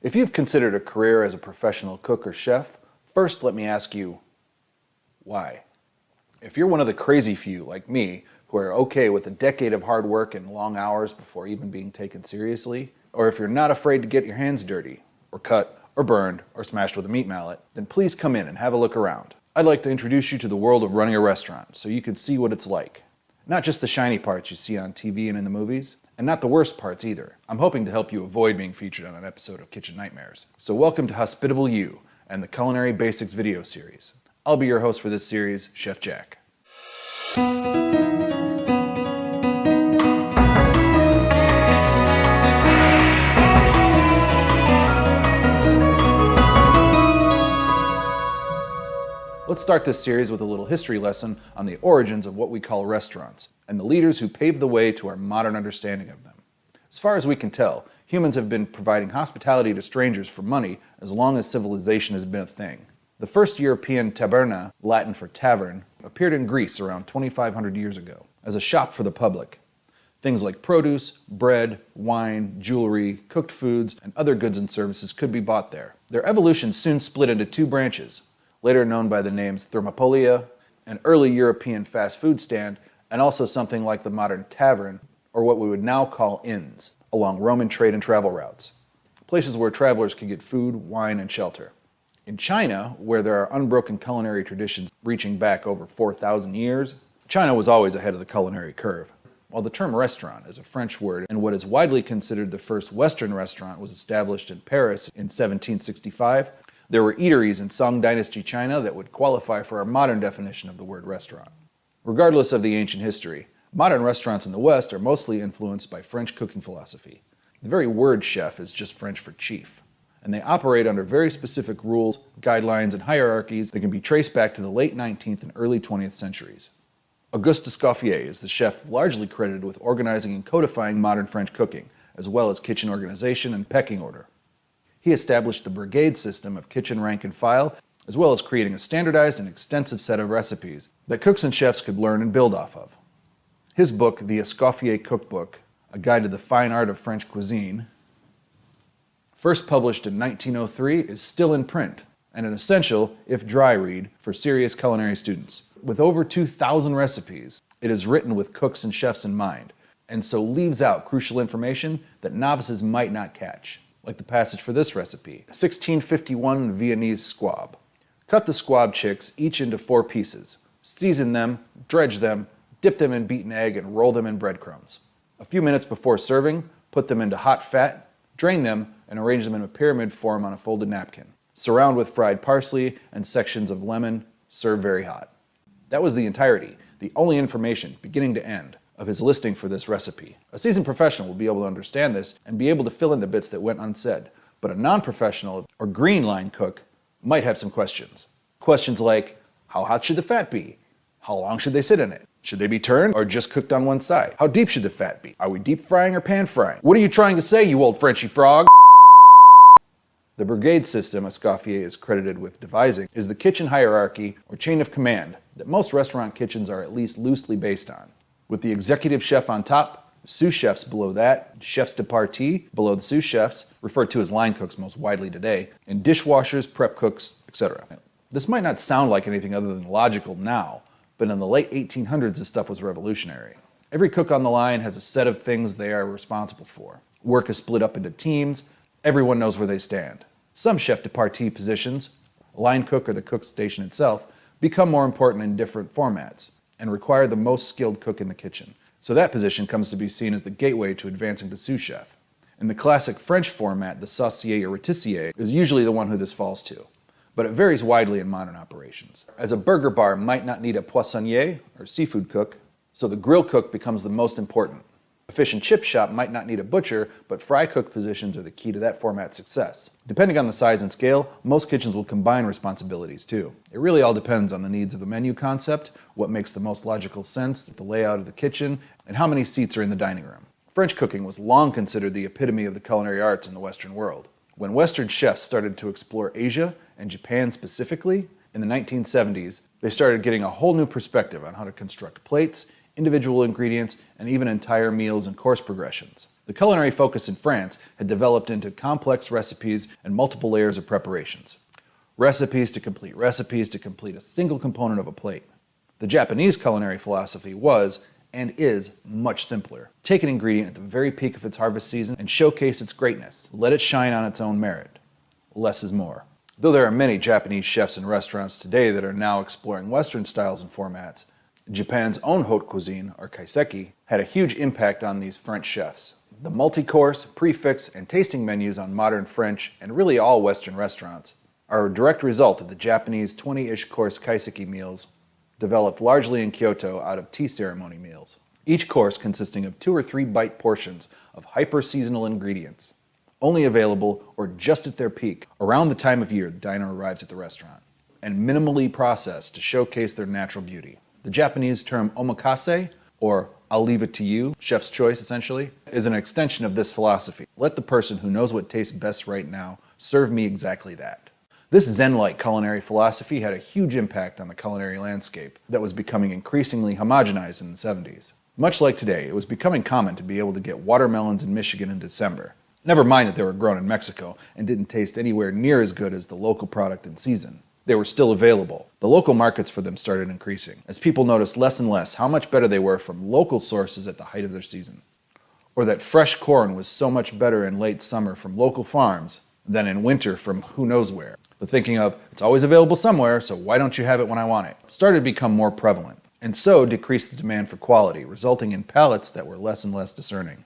If you've considered a career as a professional cook or chef, first let me ask you, why? If you're one of the crazy few, like me, who are okay with a decade of hard work and long hours before even being taken seriously, or if you're not afraid to get your hands dirty, or cut, or burned, or smashed with a meat mallet, then please come in and have a look around. I'd like to introduce you to the world of running a restaurant so you can see what it's like. Not just the shiny parts you see on TV and in the movies, and not the worst parts either. I'm hoping to help you avoid being featured on an episode of Kitchen Nightmares. So welcome to Hospitable You and the Culinary Basics video series. I'll be your host for this series, Chef Jack. Let's start this series with a little history lesson on the origins of what we call restaurants and the leaders who paved the way to our modern understanding of them. As far as we can tell, humans have been providing hospitality to strangers for money as long as civilization has been a thing. The first European taberna, Latin for tavern, appeared in Greece around 2,500 years ago as a shop for the public. Things like produce, bread, wine, jewelry, cooked foods, and other goods and services could be bought there. Their evolution soon split into two branches, later known by the names thermopolia, an early European fast food stand, and also something like the modern tavern, or what we would now call inns, along Roman trade and travel routes, places where travelers could get food, wine, and shelter. In China, where there are unbroken culinary traditions reaching back over 4,000 years, China was always ahead of the culinary curve. While the term restaurant is a French word, and what is widely considered the first Western restaurant was established in Paris in 1765, there were eateries in Song Dynasty China that would qualify for our modern definition of the word restaurant. Regardless of the ancient history, modern restaurants in the West are mostly influenced by French cooking philosophy. The very word chef is just French for chief, and they operate under very specific rules, guidelines, and hierarchies that can be traced back to the late 19th and early 20th centuries. Auguste Escoffier is the chef largely credited with organizing and codifying modern French cooking, as well as kitchen organization and pecking order. He established the brigade system of kitchen rank and file, as well as creating a standardized and extensive set of recipes that cooks and chefs could learn and build off of. His book, The Escoffier Cookbook, A Guide to the Fine Art of French Cuisine, first published in 1903, is still in print, and an essential, if dry read, for serious culinary students. With over 2,000 recipes, it is written with cooks and chefs in mind, and so leaves out crucial information that novices might not catch. Like the passage for this recipe, 1651 Viennese squab. Cut the squab chicks each into 4 pieces. Season them, dredge them, dip them in beaten egg, and roll them in breadcrumbs. A few minutes before serving, put them into hot fat, drain them, and arrange them in a pyramid form on a folded napkin. Surround with fried parsley and sections of lemon. Serve very hot. That was the entirety, the only information, beginning to end, of his listing for this recipe. A seasoned professional will be able to understand this and be able to fill in the bits that went unsaid, but a non-professional or green line cook might have some questions. Questions like, how hot should the fat be? How long should they sit in it? Should they be turned or just cooked on one side? How deep should the fat be? Are we deep frying or pan frying? What are you trying to say, you old Frenchy frog? The brigade system Escoffier is credited with devising is the kitchen hierarchy or chain of command that most restaurant kitchens are at least loosely based on. With the executive chef on top, sous chefs below that, chefs de partie below the sous chefs, referred to as line cooks most widely today, and dishwashers, prep cooks, etc. This might not sound like anything other than logical now, but in the late 1800s this stuff was revolutionary. Every cook on the line has a set of things they are responsible for. Work is split up into teams, everyone knows where they stand. Some chef de partie positions, a line cook or the cook station itself, become more important in different formats and require the most skilled cook in the kitchen. So that position comes to be seen as the gateway to advancing to sous chef. In the classic French format, the saucier or rôtissier is usually the one who this falls to, but it varies widely in modern operations. As a burger bar might not need a poissonnier or seafood cook, so the grill cook becomes the most important. A fish and chip shop might not need a butcher, but fry cook positions are the key to that format's success. Depending on the size and scale, most kitchens will combine responsibilities too. It really all depends on the needs of the menu concept, what makes the most logical sense, the layout of the kitchen, and how many seats are in the dining room. French cooking was long considered the epitome of the culinary arts in the Western world. When Western chefs started to explore Asia, and Japan specifically, in the 1970s, they started getting a whole new perspective on how to construct plates, individual ingredients, and even entire meals and course progressions. The The culinary focus in France had developed into complex recipes and multiple layers of preparations. Recipes to complete a single component of a plate. The Japanese culinary philosophy was, and is, much simpler. Take an ingredient at the very peak of its harvest season and showcase its greatness. Let it shine on its own merit. Less is more. Though there are many Japanese chefs and restaurants today that are now exploring Western styles and formats, Japan's own haute cuisine, or kaiseki, had a huge impact on these French chefs. The multi-course, prefix, and tasting menus on modern French, and really all Western restaurants, are a direct result of the Japanese 20-ish course kaiseki meals developed largely in Kyoto out of tea ceremony meals. Each course consisting of 2 or 3 bite portions of hyper-seasonal ingredients, only available or just at their peak around the time of year the diner arrives at the restaurant, and minimally processed to showcase their natural beauty. The Japanese term omakase, or I'll leave it to you, chef's choice essentially, is an extension of this philosophy. Let the person who knows what tastes best right now serve me exactly that. This Zen-like culinary philosophy had a huge impact on the culinary landscape that was becoming increasingly homogenized in the 70s. Much like today, it was becoming common to be able to get watermelons in Michigan in December. Never mind that they were grown in Mexico and didn't taste anywhere near as good as the local product in season. They were still available. The local markets for them started increasing, as people noticed less and less how much better they were from local sources at the height of their season. Or that fresh corn was so much better in late summer from local farms than in winter from who knows where. The thinking of, it's always available somewhere, so why don't you have it when I want it, started to become more prevalent, and so decreased the demand for quality, resulting in palates that were less and less discerning.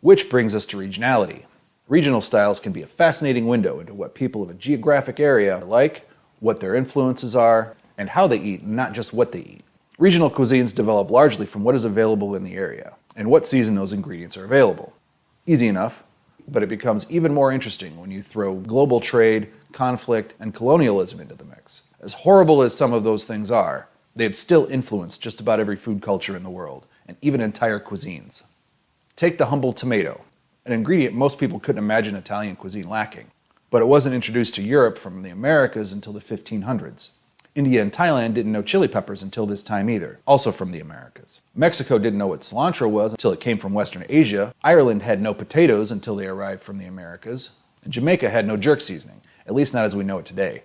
Which brings us to regionality. Regional styles can be a fascinating window into what people of a geographic area are like, what their influences are, and how they eat, not just what they eat. Regional cuisines develop largely from what is available in the area, and what season those ingredients are available. Easy enough, but it becomes even more interesting when you throw global trade, conflict, and colonialism into the mix. As horrible as some of those things are, they have still influenced just about every food culture in the world, and even entire cuisines. Take the humble tomato, an ingredient most people couldn't imagine Italian cuisine lacking. But it wasn't introduced to Europe from the Americas until the 1500s. India and Thailand didn't know chili peppers until this time either, also from the Americas. Mexico didn't know what cilantro was until it came from Western Asia. Ireland had no potatoes until they arrived from the Americas. And Jamaica had no jerk seasoning, at least not as we know it today,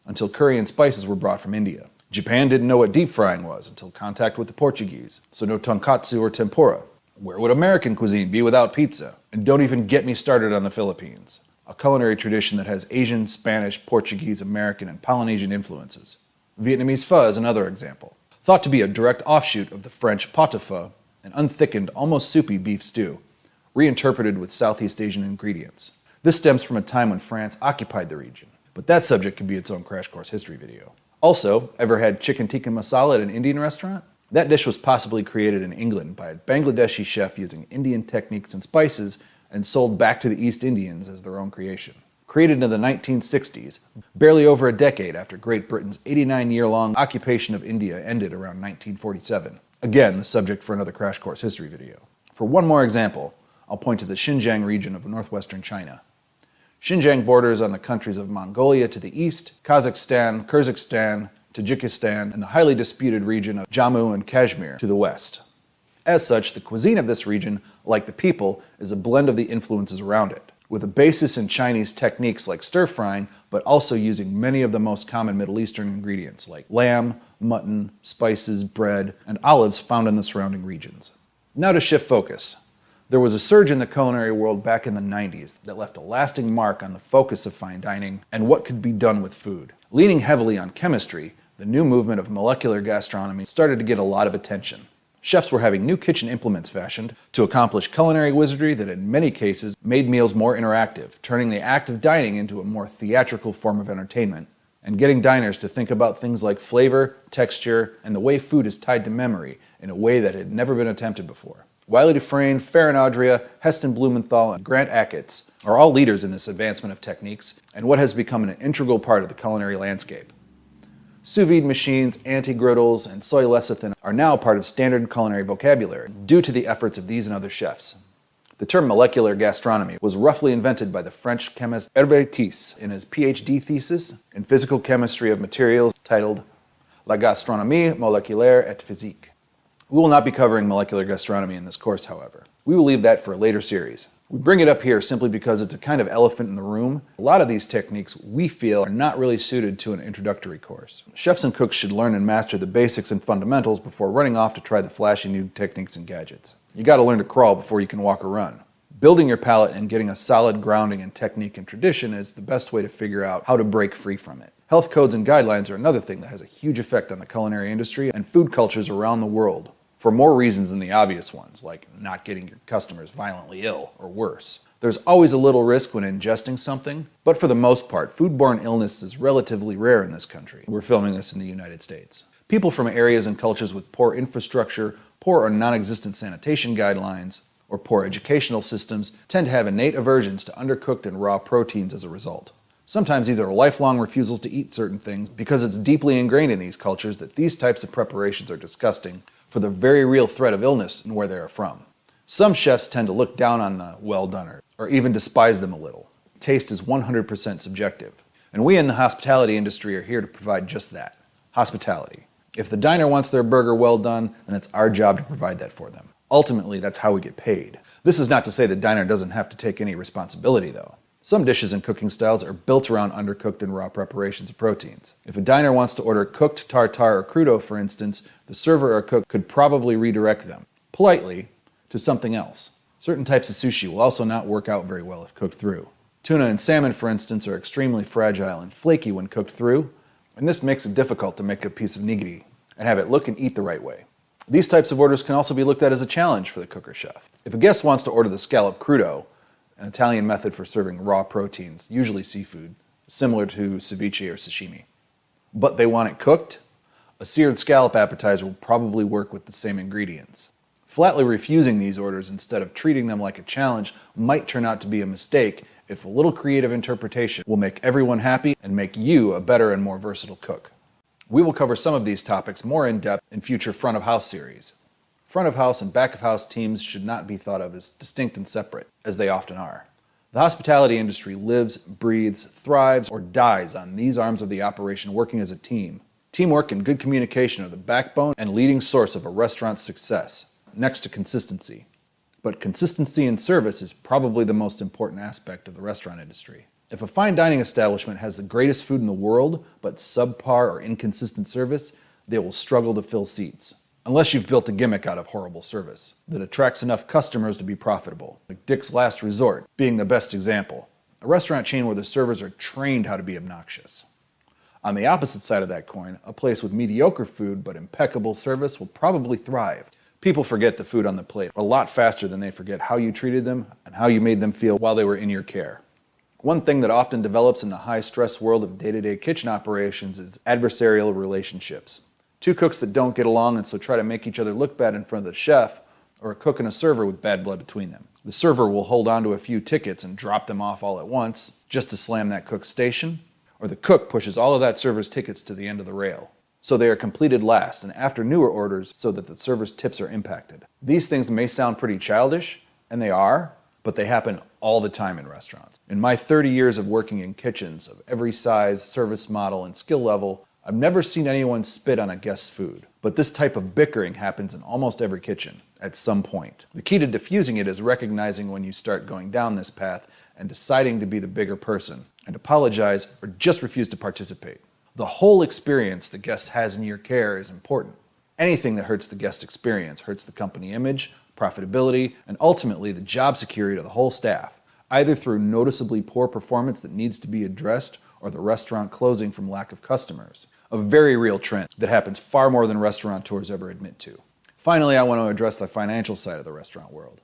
until curry and spices were brought from India. Japan didn't know what deep frying was until contact with the Portuguese, so no tonkatsu or tempura. Where would American cuisine be without pizza? And don't even get me started on the Philippines, a culinary tradition that has Asian, Spanish, Portuguese, American, and Polynesian influences. Vietnamese pho is another example. Thought to be a direct offshoot of the French pot au feu, an unthickened, almost soupy beef stew, reinterpreted with Southeast Asian ingredients. This stems from a time when France occupied the region, but that subject could be its own crash course history video. Also, ever had chicken tikka masala at an Indian restaurant? That dish was possibly created in England by a Bangladeshi chef using Indian techniques and spices and sold back to the East Indians as their own creation. Created in the 1960s, barely over a decade after Great Britain's 89-year-long occupation of India ended around 1947. Again, the subject for another crash course history video. For one more example, I'll point to the Xinjiang region of northwestern China. Xinjiang borders on the countries of Mongolia to the east, Kazakhstan, Kyrgyzstan, Tajikistan, and the highly disputed region of Jammu and Kashmir to the west. As such, the cuisine of this region, like the people, is a blend of the influences around it, with a basis in Chinese techniques like stir-frying, but also using many of the most common Middle Eastern ingredients like lamb, mutton, spices, bread, and olives found in the surrounding regions. Now to shift focus. There was a surge in the culinary world back in the 90s that left a lasting mark on the focus of fine dining and what could be done with food. Leaning heavily on chemistry, the new movement of molecular gastronomy started to get a lot of attention. Chefs were having new kitchen implements fashioned to accomplish culinary wizardry that in many cases made meals more interactive, turning the act of dining into a more theatrical form of entertainment, and getting diners to think about things like flavor, texture, and the way food is tied to memory in a way that had never been attempted before. Wylie Dufresne, Farron Audria, Heston Blumenthal, and Grant Achatz are all leaders in this advancement of techniques and what has become an integral part of the culinary landscape. Sous vide machines, anti-griddles, and soy lecithin are now part of standard culinary vocabulary due to the efforts of these and other chefs. The term molecular gastronomy was roughly invented by the French chemist Hervé Tisse in his PhD thesis in physical chemistry of materials titled La gastronomie moléculaire et physique. We will not be covering molecular gastronomy in this course, however. We will leave that for a later series. We bring it up here simply because it's a kind of elephant in the room. A lot of these techniques we feel are not really suited to an introductory course. Chefs and cooks should learn and master the basics and fundamentals before running off to try the flashy new techniques and gadgets. You gotta learn to crawl before you can walk or run. Building your palate and getting a solid grounding in technique and tradition is the best way to figure out how to break free from it. Health codes and guidelines are another thing that has a huge effect on the culinary industry and food cultures around the world, for more reasons than the obvious ones, like not getting your customers violently ill or worse. There's always a little risk when ingesting something, but for the most part, foodborne illness is relatively rare in this country. We're filming this in the United States. People from areas and cultures with poor infrastructure, poor or non-existent sanitation guidelines, or poor educational systems tend to have innate aversions to undercooked and raw proteins as a result. Sometimes these are lifelong refusals to eat certain things because it's deeply ingrained in these cultures that these types of preparations are disgusting for the very real threat of illness and where they are from. Some chefs tend to look down on the well-doners or even despise them a little. Taste is 100% subjective, and we in the hospitality industry are here to provide just that, hospitality. If the diner wants their burger well done, then it's our job to provide that for them. Ultimately, that's how we get paid. This is not to say the diner doesn't have to take any responsibility, though. Some dishes and cooking styles are built around undercooked and raw preparations of proteins. If a diner wants to order cooked tartare or crudo, for instance, the server or cook could probably redirect them, politely, to something else. Certain types of sushi will also not work out very well if cooked through. Tuna and salmon, for instance, are extremely fragile and flaky when cooked through, and this makes it difficult to make a piece of nigiri and have it look and eat the right way. These types of orders can also be looked at as a challenge for the cook or chef. If a guest wants to order the scallop crudo, an Italian method for serving raw proteins, usually seafood, similar to ceviche or sashimi, but they want it cooked, a seared scallop appetizer will probably work with the same ingredients. Flatly refusing these orders instead of treating them like a challenge might turn out to be a mistake if a little creative interpretation will make everyone happy and make you a better and more versatile cook. We will cover some of these topics more in depth in future front of house series. Front of house and back of house teams should not be thought of as distinct and separate, as they often are. The hospitality industry lives, breathes, thrives, or dies on these arms of the operation working as a team. Teamwork and good communication are the backbone and leading source of a restaurant's success, next to consistency. But consistency in service is probably the most important aspect of the restaurant industry. If a fine dining establishment has the greatest food in the world, but subpar or inconsistent service, they will struggle to fill seats. Unless you've built a gimmick out of horrible service that attracts enough customers to be profitable, like Dick's Last Resort being the best example, a restaurant chain where the servers are trained how to be obnoxious. On the opposite side of that coin, a place with mediocre food but impeccable service will probably thrive. People forget the food on the plate a lot faster than they forget how you treated them and how you made them feel while they were in your care. One thing that often develops in the high-stress world of day-to-day kitchen operations is adversarial relationships. Two cooks that don't get along and so try to make each other look bad in front of the chef, or a cook and a server with bad blood between them. The server will hold on to a few tickets and drop them off all at once just to slam that cook's station, or the cook pushes all of that server's tickets to the end of the rail. So they are completed last and after newer orders so that the server's tips are impacted. These things may sound pretty childish, and they are, but they happen all the time in restaurants. In my 30 years of working in kitchens of every size, service model, and skill level, I've never seen anyone spit on a guest's food. But this type of bickering happens in almost every kitchen, at some point. The key to diffusing it is recognizing when you start going down this path and deciding to be the bigger person, and apologize or just refuse to participate. The whole experience the guest has in your care is important. Anything that hurts the guest experience hurts the company image, profitability, and ultimately the job security of the whole staff, either through noticeably poor performance that needs to be addressed or the restaurant closing from lack of customers. A very real trend that happens far more than restaurateurs ever admit to. Finally, I want to address the financial side of the restaurant world.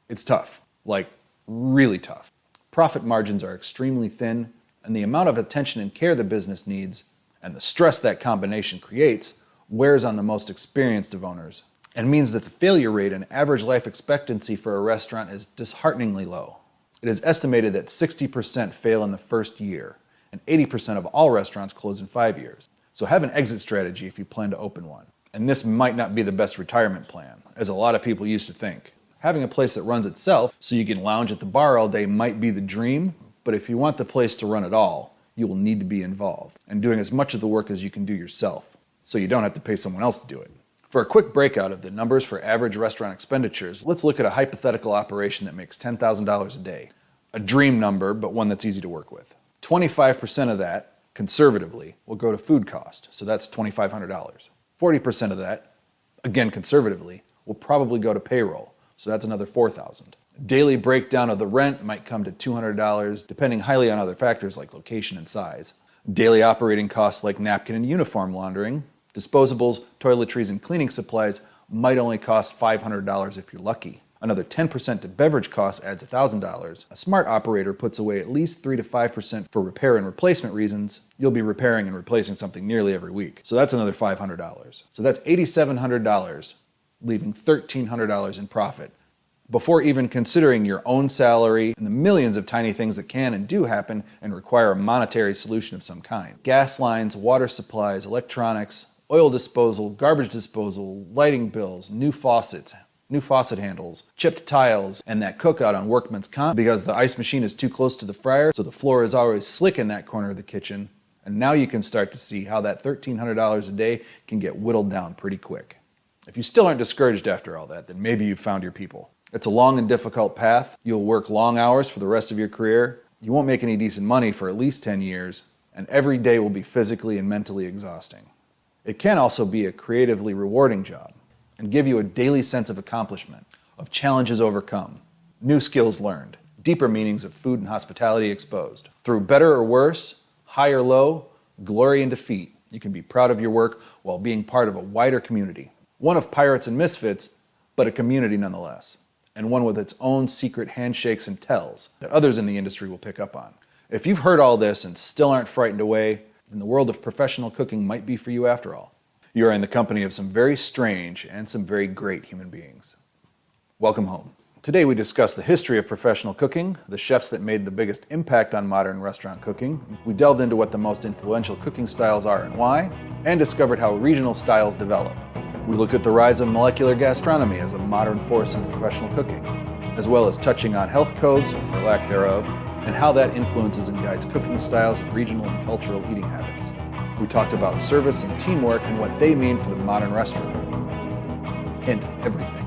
It's tough, like really tough. Profit margins are extremely thin, and the amount of attention and care the business needs, and the stress that combination creates, wears on the most experienced of owners, and means that the failure rate and average life expectancy for a restaurant is dishearteningly low. It is estimated that 60% fail in the first year, and 80% of all restaurants close in 5 years. So have an exit strategy if you plan to open one. And this might not be the best retirement plan, as a lot of people used to think. Having a place that runs itself so you can lounge at the bar all day might be the dream, but if you want the place to run at all, you will need to be involved and doing as much of the work as you can do yourself, so you don't have to pay someone else to do it. For a quick breakout of the numbers for average restaurant expenditures, let's look at a hypothetical operation that makes $10,000 a day. A dream number, but one that's easy to work with. 25% of that, conservatively, will go to food cost, so that's $2,500. 40% of that, again conservatively, will probably go to payroll, so that's another $4,000. Daily breakdown of the rent might come to $200, depending highly on other factors like location and size. Daily operating costs like napkin and uniform laundering, disposables, toiletries, and cleaning supplies might only cost $500 if you're lucky. Another 10% to beverage costs adds $1,000. A smart operator puts away at least 3 to 5% for repair and replacement reasons. You'll be repairing and replacing something nearly every week, so that's another $500. So that's $8,700, leaving $1,300 in profit, before even considering your own salary and the millions of tiny things that can and do happen and require a monetary solution of some kind. Gas lines, water supplies, electronics, oil disposal, garbage disposal, lighting bills, new faucet handles, chipped tiles, and that cookout on workman's comp because the ice machine is too close to the fryer, so the floor is always slick in that corner of the kitchen. And now you can start to see how that $1,300 a day can get whittled down pretty quick. If you still aren't discouraged after all that, then maybe you've found your people. It's a long and difficult path. You'll work long hours for the rest of your career. You won't make any decent money for at least 10 years, and every day will be physically and mentally exhausting. It can also be a creatively rewarding job and give you a daily sense of accomplishment, of challenges overcome, new skills learned, deeper meanings of food and hospitality exposed. Through better or worse, high or low, glory and defeat, you can be proud of your work while being part of a wider community. One of pirates and misfits, but a community nonetheless, and one with its own secret handshakes and tells that others in the industry will pick up on. If you've heard all this and still aren't frightened away, then the world of professional cooking might be for you after all. You are in the company of some very strange and some very great human beings. Welcome home. Today we discuss the history of professional cooking, the chefs that made the biggest impact on modern restaurant cooking. We delved into what the most influential cooking styles are and why, and discovered how regional styles develop. We looked at the rise of molecular gastronomy as a modern force in professional cooking, as well as touching on health codes, or lack thereof, and how that influences and guides cooking styles and regional and cultural eating habits. We talked about service and teamwork and what they mean for the modern restaurant. Hint, everything.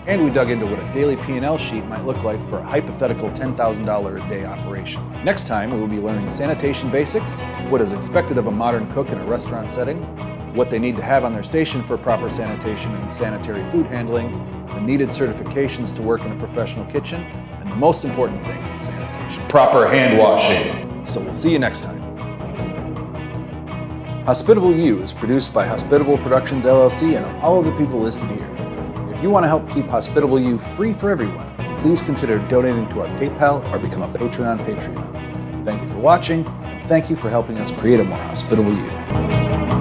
And we dug into what a daily P&L sheet might look like for a hypothetical $10,000 a day operation. Next time, we will be learning sanitation basics, what is expected of a modern cook in a restaurant setting, what they need to have on their station for proper sanitation and sanitary food handling, the needed certifications to work in a professional kitchen, and the most important thing in sanitation, proper hand washing. So we'll see you next time. Hospitable You is produced by Hospitable Productions LLC and all of the people listed here. If you want to help keep Hospitable You free for everyone, please consider donating to our PayPal or become a patron on Patreon. Thank you for watching, and thank you for helping us create a more hospitable you.